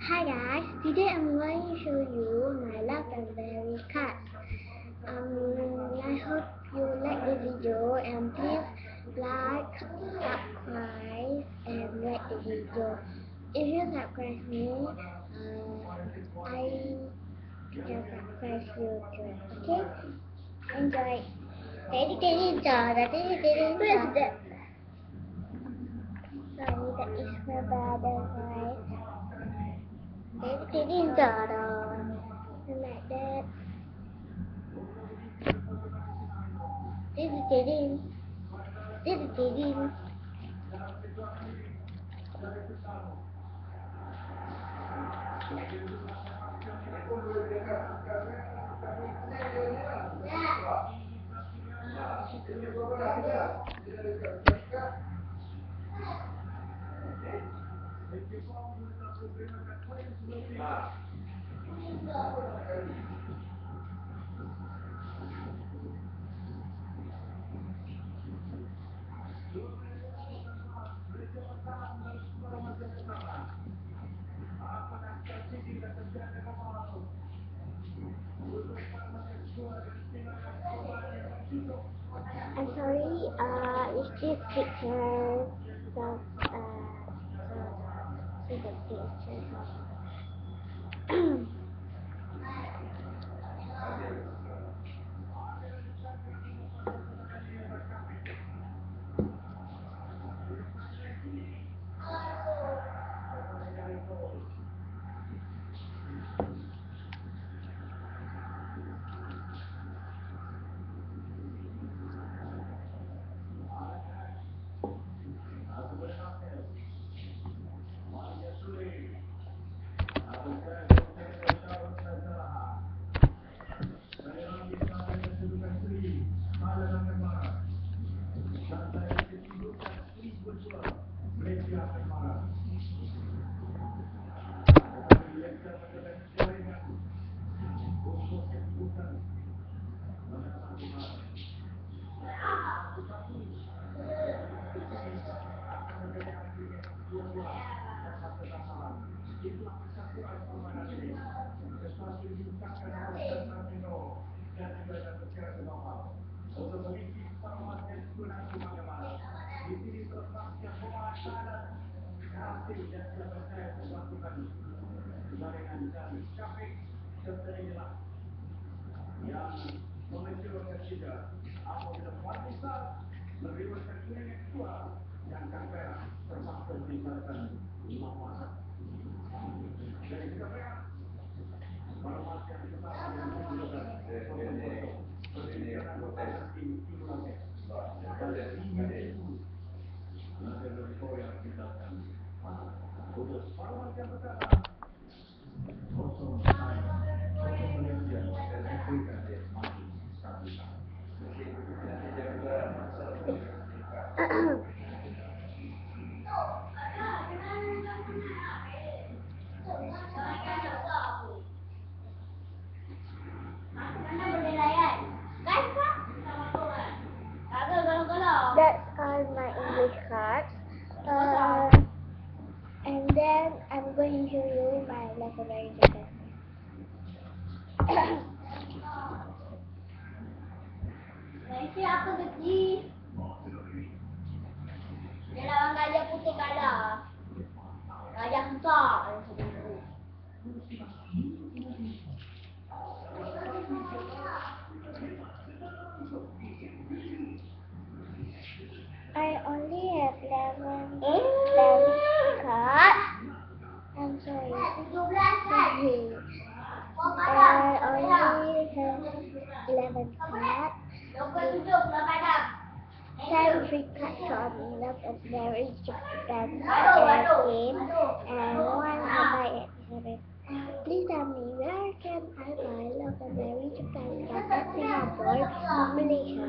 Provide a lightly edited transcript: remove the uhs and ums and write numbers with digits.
Hi guys, today I'm going to show you my love and berry card. I hope you like the video and please like, subscribe and like the video. If you subscribe me, I can subscribe you too. Okay? Enjoy. Daddy, where's that? Sorry, that is my brother, right? Daddy, like that. Daddy. I'm sorry, is this picture of, see the picture of, that's all my English cards. And then I'm going to show you my library jacket. Siapa kecil? Dia lawan gajah putih kalah. Gajah besar. I only have 11 cards. I'm sorry. I only have 11 cards. 10 free cards from Love and Berry Japan game and 1 Hawaii exhibit. Please tell me where can I buy Love and Berry Japan card at Singapore or Malaysia?